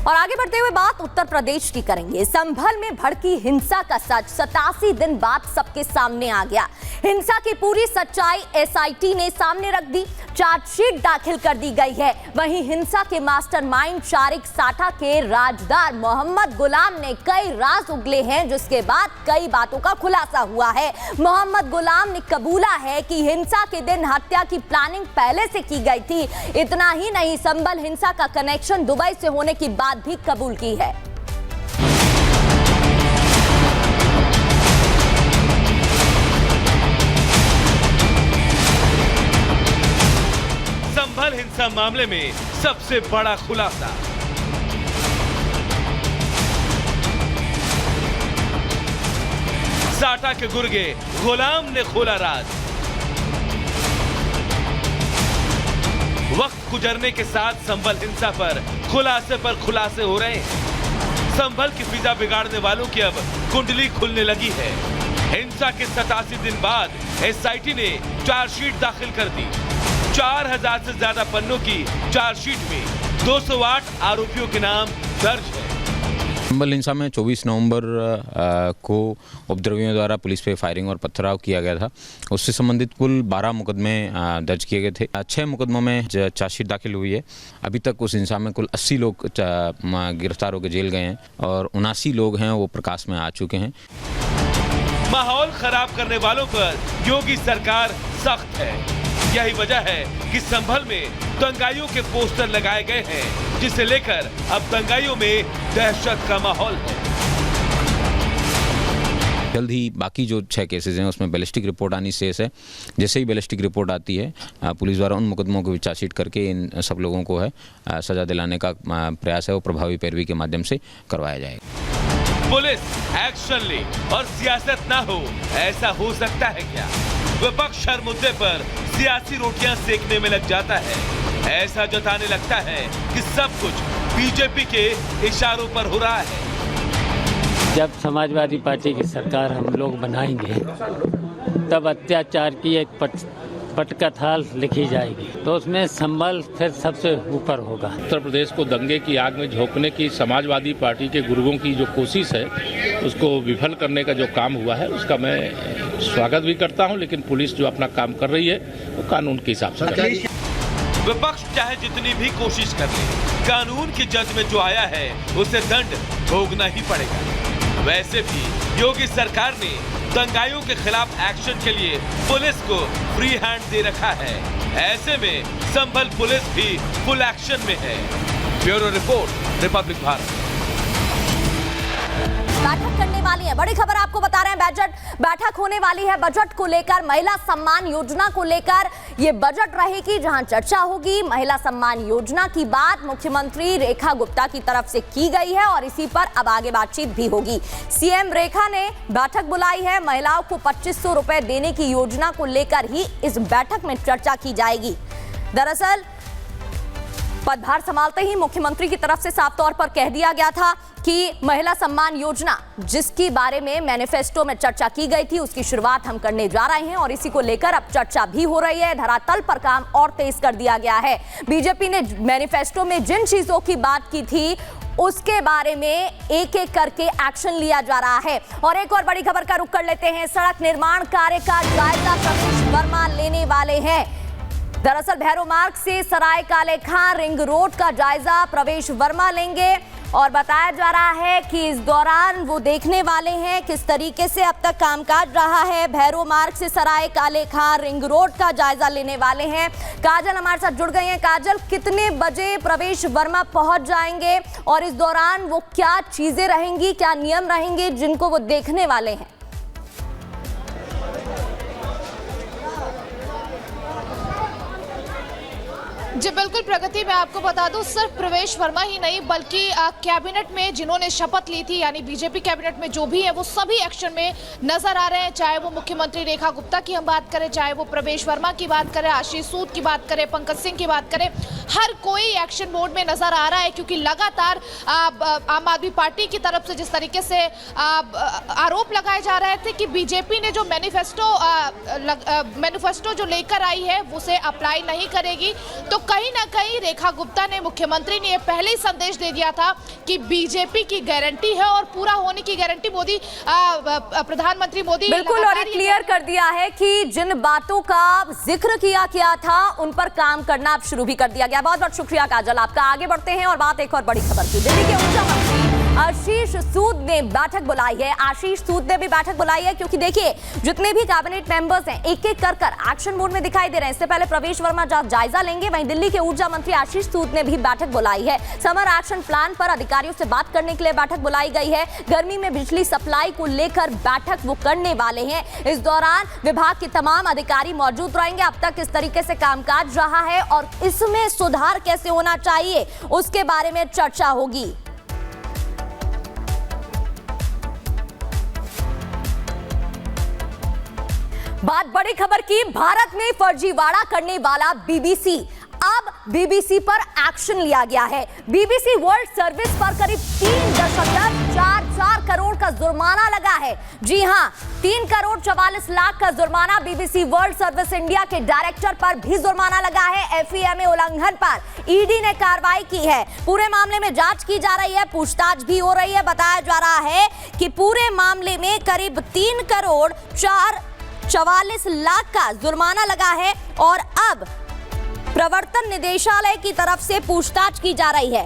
और आगे बढ़ते हुए बात उत्तर प्रदेश की करेंगे। संभल में भड़की हिंसा का सच 87 दिन बाद सबके सामने आ गया। हिंसा की पूरी सच्चाई एसआईटी ने सामने रख दी, चार्जशीट दाखिल कर दी गई है। वहीं हिंसा के मास्टरमाइंड शारिक साठा के राजदार मोहम्मद गुलाम ने कई राज उगले हैं, जिसके बाद कई बातों का खुलासा हुआ है। मोहम्मद गुलाम ने कबूला है कि हिंसा के दिन हत्या की प्लानिंग पहले से की गई थी। इतना ही नहीं, संभल हिंसा का कनेक्शन दुबई से होने की बात भी कबूल की है। संभल हिंसा मामले में सबसे बड़ा खुलासा। साठा के गुर्गे गुलाम ने खोला राज। वक्त गुजरने के साथ संभल हिंसा पर खुलासे हो रहे हैं। संभल की फिजा बिगाड़ने वालों की अब कुंडली खुलने लगी है। हिंसा के 87 दिन बाद एसआईटी ने चार्जशीट दाखिल कर दी। 4000 से ज्यादा पन्नों की चार्जशीट में 208 आरोपियों के नाम दर्ज है। संभल हिंसा में 24 नवंबर को उपद्रवियों द्वारा पुलिस पे फायरिंग और पथराव किया गया था। उससे संबंधित कुल 12 मुकदमे दर्ज किए गए थे। 6 मुकदमों में चार्जशीट दाखिल हुई है। अभी तक उस हिंसा में कुल 80 लोग गिरफ्तार होकर जेल गए हैं और 79 लोग हैं वो प्रकाश में आ चुके हैं। माहौल खराब करने वालों पर योगी सरकार सख्त है। यही वजह है कि संभल में दंगाइयों के पोस्टर लगाए गए हैं, जिसे लेकर अब दंगाइयों में दहशत का माहौल है। जल्द ही बाकी जो 6 केसेस हैं उसमें बैलिस्टिक रिपोर्ट आनी शेष है। जैसे ही बैलिस्टिक रिपोर्ट आती है, पुलिस द्वारा उन मुकदमों को भी चार्जशीट करके इन सब लोगों को है सजा दिलाने का प्रयास है, वो प्रभावी पैरवी के माध्यम से करवाया जाएगा। पुलिस एक्शन ले और सियासत ना हो, ऐसा हो सकता है क्या? विपक्ष हर मुद्दे पर सियासी रोटियां सेकने में लग जाता है। ऐसा जताने लगता है कि सब कुछ बीजेपी के इशारों पर हो रहा है। जब समाजवादी पार्टी की सरकार हम लोग बनाएंगे, तब अत्याचार की एक पटकथा लिखी जाएगी, तो उसमें संभल फिर सबसे ऊपर होगा। उत्तर प्रदेश को दंगे की आग में झोंकने की समाजवादी पार्टी के गुर्गों की जो कोशिश है, उसको विफल करने का जो काम हुआ है, उसका मैं स्वागत भी करता हूं। लेकिन पुलिस जो अपना काम कर रही है वो कानून के हिसाब से कर रही है। विपक्ष चाहे जितनी भी कोशिश कर ले, कानून की जद में जो आया है उसे दंड भोगना ही पड़ेगा। वैसे भी योगी सरकार ने दंगाइयों के खिलाफ एक्शन के लिए पुलिस को फ्री हैंड दे रखा है। ऐसे में संभल पुलिस भी फुल एक्शन में है। Bureau report, Republic Bharat. बैठक करने वाली है, बड़ी खबर आपको बता रहे हैं। बैठक होने वाली है बजट को लेकर, महिला सम्मान योजना को लेकर ये बजट रहेगी, जहां चर्चा होगी। महिला सम्मान योजना की बात मुख्यमंत्री रेखा गुप्ता की तरफ से की गई है और इसी पर अब आगे बातचीत भी होगी। सीएम रेखा ने बैठक बुलाई है। महिलाओं को 2500 रुपए देने की योजना को लेकर ही इस बैठक में चर्चा की जाएगी। दरअसल पदभार संभालते ही मुख्यमंत्री की तरफ से साफ तौर पर कह दिया गया था कि महिला सम्मान योजना, जिसके बारे में मैनिफेस्टो में चर्चा की गई थी, उसकी शुरुआत हम करने जा रहे हैं और इसी को लेकर अब चर्चा भी हो रही है। धरातल पर काम और तेज कर दिया गया है। बीजेपी ने मैनिफेस्टो में जिन चीजों की बात की थी, उसके बारे में एक एक करके एक्शन लिया जा रहा है। और एक और बड़ी खबर का रुख कर लेते हैं। सड़क निर्माण कार्य का जायजा प्रवेश वर्मा लेने वाले हैं। दरअसल भैरव मार्ग से सराय काले खां रिंग रोड का जायजा प्रवेश वर्मा लेंगे और बताया जा रहा है कि इस दौरान वो देखने वाले हैं किस तरीके से अब तक कामकाज रहा है। भैरव मार्ग से सराय काले खां रिंग रोड का जायजा लेने वाले हैं। काजल हमारे साथ जुड़ गई हैं। काजल, कितने बजे प्रवेश वर्मा पहुंच जाएंगे और इस दौरान वो क्या चीजें रहेंगी, क्या नियम रहेंगे जिनको वो देखने वाले हैं? जी बिल्कुल प्रगति, मैं आपको बता दूं, सिर्फ प्रवेश वर्मा ही नहीं बल्कि कैबिनेट में जिन्होंने शपथ ली थी, यानी बीजेपी कैबिनेट में जो भी है वो सभी एक्शन में नजर आ रहे हैं। चाहे वो मुख्यमंत्री रेखा गुप्ता की हम बात करें, चाहे वो प्रवेश वर्मा की बात करें, आशीष सूद की बात करें, पंकज सिंह की बात करें, हर कोई एक्शन मोड में नजर आ रहा है। क्योंकि लगातार आम आदमी पार्टी की तरफ से जिस तरीके से आरोप लगाए जा रहे थे कि बीजेपी ने जो मैनिफेस्टो जो लेकर आई है उसे अप्लाई नहीं करेगी, तो कहीं ना कहीं रेखा गुप्ता ने, मुख्यमंत्री ने ये पहले ही संदेश दे दिया था कि बीजेपी की गारंटी है और पूरा होने की गारंटी मोदी, प्रधानमंत्री मोदी बिल्कुल, और क्लियर कर दिया है कि जिन बातों का जिक्र किया गया था उन पर काम करना अब शुरू भी कर दिया गया। बहुत बहुत शुक्रिया काजल आपका। आगे बढ़ते हैं और बात एक और बड़ी खबर की। दिल्ली के ऊर्जा मंत्री आशीष सूद ने बैठक बुलाई है। आशीष सूद ने भी बैठक बुलाई है क्योंकि देखिए जितने भी कैबिनेट मेंबर्स हैं एक एक कर एक्शन मोड में दिखाई दे रहे हैं। इससे पहले प्रवेश वर्मा जायजा लेंगे, वहीं दिल्ली के ऊर्जा मंत्री आशीष सूद ने भी बैठक बुलाई है। समर एक्शन प्लान पर अधिकारियों से बात करने के लिए बैठक बुलाई गई है। गर्मी में बिजली सप्लाई को लेकर बैठक वो करने वाले हैं। इस दौरान विभाग के तमाम अधिकारी मौजूद रहेंगे। अब तक किस तरीके से कामकाज रहा है और इसमें सुधार कैसे होना चाहिए उसके बारे में चर्चा होगी। बात बड़ी खबर की, भारत में फर्जीवाड़ा करने वाला बीबीसी, अब बीबीसी पर एक्शन लिया गया है। बीबीसी वर्ल्ड सर्विस पर करीब 3.44 करोड़ का जुर्माना लगा है। जी हां, 3 करोड़ 44 लाख का जुर्माना बीबीसी वर्ल्ड सर्विस इंडिया के डायरेक्टर पर भी जुर्माना लगा है। एफईएमए उल्लंघन पर ईडी ने कार्रवाई की है। पूरे मामले में जांच की जा रही है, पूछताछ भी हो रही है। बताया जा रहा है कि पूरे मामले में करीब 3 करोड़ 44 लाख का जुर्माना लगा है और अब प्रवर्तन निदेशालय की तरफ से पूछताछ की जा रही है।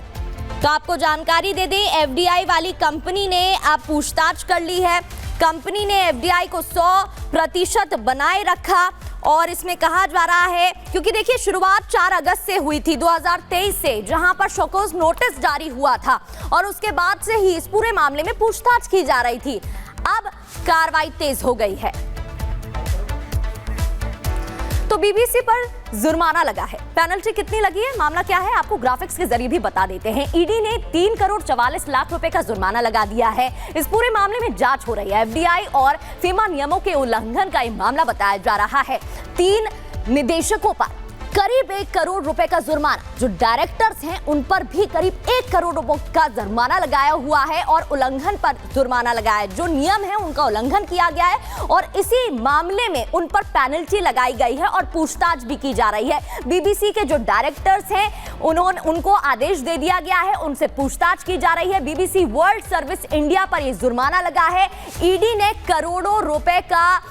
तो आपको जानकारी दे दें, एफडीआई वाली कंपनी ने अब पूछताछ कर ली है। कंपनी ने एफडीआई को 100% बनाए रखा और इसमें कहा जा रहा है, क्योंकि देखिए शुरुआत 4 अगस्त से हुई थी 2023 से, जहां पर शोकॉज नोटिस जारी हुआ था और उसके बाद से ही इस पूरे मामले में पूछताछ की जा रही थी। अब कार्रवाई तेज हो गई है। तो बीबीसी पर जुर्माना लगा है। पेनल्टी कितनी लगी है, मामला क्या है, आपको ग्राफिक्स के जरिए भी बता देते हैं। ईडी ने 3 करोड़ 44 लाख रुपए का जुर्माना लगा दिया है। इस पूरे मामले में जांच हो रही है। एफडीआई और फीमा नियमों के उल्लंघन का यह मामला बताया जा रहा है। 3 निदेशकों पर करीब 1 करोड़ रुपए का जुर्माना, जो डायरेक्टर्स हैं उन पर भी करीब 1 करोड़ रुपए का जुर्माना लगाया हुआ है और उल्लंघन पर जुर्माना लगाया है। जो नियम है उनका उल्लंघन किया गया है और इसी मामले में उन पर पेनल्टी लगाई गई है और पूछताछ भी की जा रही है। बीबीसी के जो डायरेक्टर्स हैं उनको आदेश दे दिया गया है, उनसे पूछताछ की जा रही है। बीबीसी वर्ल्ड सर्विस इंडिया पर यह जुर्माना लगा है। ईडी ने करोड़ों रुपए का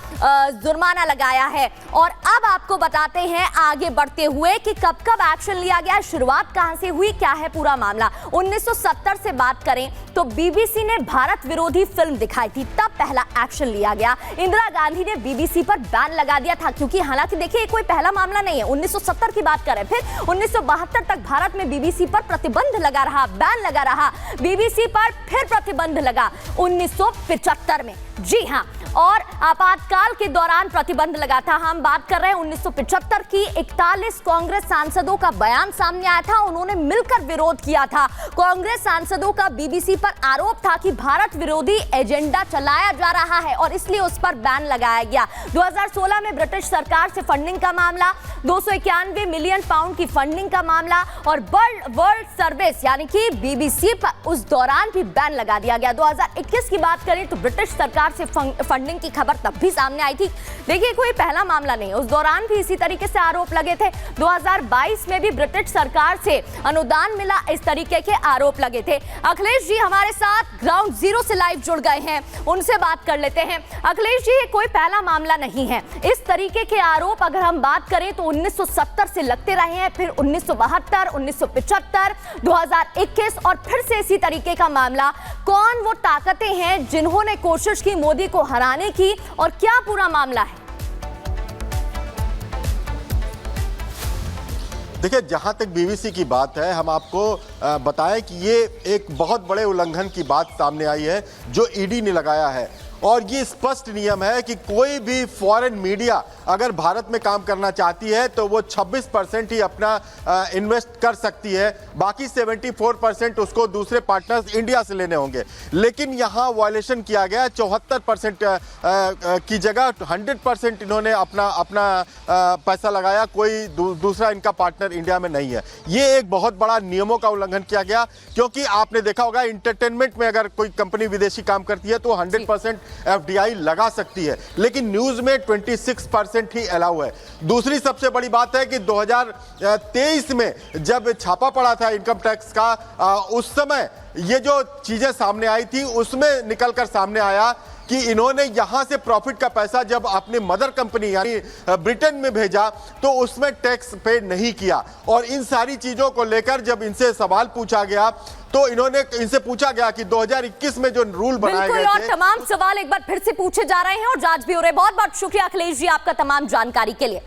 जुर्माना लगाया है और अब आपको बताते हैं आगे बढ़ते हुए कि कब कब एक्शन लिया गया, शुरुआत कहां से हुई, क्या है पूरा मामला। 1970 से बात करें तो बीबीसी ने भारत विरोधी फिल्म दिखाई थी, तब पहला एक्शन लिया गया। इंदिरा गांधी ने बीबीसी पर बैन लगा दिया था, क्योंकि हालांकि देखिए कोई पहला मामला नहीं है, 1970 की बात करें। फिर 1972 तक भारत में बीबीसी पर प्रतिबंध लगा रहा, बैन लगा रहा। बीबीसी पर फिर प्रतिबंध लगा 1975 में, जी हां, और आपातकाल के दौरान प्रतिबंध लगा था। हम बात कर रहे हैं 1975 की। 41 कांग्रेस सांसदों का बयान सामने आया था, उन्होंने मिलकर विरोध किया था। कांग्रेस सांसदों का बीबीसी पर आरोप था कि भारत विरोधी एजेंडा चलाया जा रहा है और इसलिए उस पर बैन लगाया गया। 2016 में ब्रिटिश सरकार से फंडिंग का मामला, 291 मिलियन पाउंड की फंडिंग का मामला और वर्ल्ड सर्विस यानी कि बीबीसी पर उस दौरान भी बैन लगा दिया गया। 2021 की बात करें तो ब्रिटिश सरकार से फंडिंग की खबर तब भी सामने आई थी। देखिए कोई पहला मामला नहीं, उस दौरान भी इसी तरीके से आरोप लगे थे। 2022 में भी ब्रिटिश सरकार से अनुदान मिला, इस तरीके के आरोप लगे थे। अखिलेश जी हमारे साथ ग्राउंड जीरो से लाइव जुड़ गए हैं, उनसे बात कर लेते हैं। अखिलेश जी, ये कोई पहला मामला नहीं है, इस तरीके के आरोप अगर हम बात करें तो 1970 से लगते रहे हैं, फिर 1972, 1975, 2021 और फिर से इसी तरीके का मामला। कौन वो ताकतें हैं जिन्होंने कोशिश की मोदी को हराने की और क्या पूरा मामला है? देखिए, जहां तक बीबीसी की बात है, हम आपको बताएं कि ये एक बहुत बड़े उल्लंघन की बात सामने आई है जो ईडी ने लगाया है और ये स्पष्ट नियम है कि कोई भी फॉरेन मीडिया अगर भारत में काम करना चाहती है तो वो 26% ही अपना इन्वेस्ट कर सकती है, बाकी 74% उसको दूसरे पार्टनर्स इंडिया से लेने होंगे। लेकिन यहाँ वायलेशन किया गया, 74% की जगह 100% इन्होंने अपना पैसा लगाया, कोई दूसरा इनका पार्टनर इंडिया में नहीं है। ये एक बहुत बड़ा नियमों का उल्लंघन किया गया, क्योंकि आपने देखा होगा इंटरटेनमेंट में अगर कोई कंपनी विदेशी काम करती है तो 100% एफडीआई लगा सकती है, लेकिन न्यूज में 26% ही अलाउ है। दूसरी सबसे बड़ी बात है कि 2023 में जब छापा पड़ा था इनकम टैक्स का, उस समय ये जो चीजें सामने आई थी उसमें निकलकर सामने आया कि इन्होंने यहां से प्रॉफिट का पैसा जब अपने मदर कंपनी यानी ब्रिटेन में भेजा तो उसमें टैक्स पे नहीं किया। और इन सारी चीजों को लेकर जब इनसे सवाल पूछा गया तो इनसे पूछा गया कि 2021 में जो रूल बनाए गए थे, और तमाम सवाल एक बार फिर से पूछे जा रहे हैं और जांच भी हो रही है। बहुत बहुत शुक्रिया अखिलेश जी आपका तमाम जानकारी के लिए।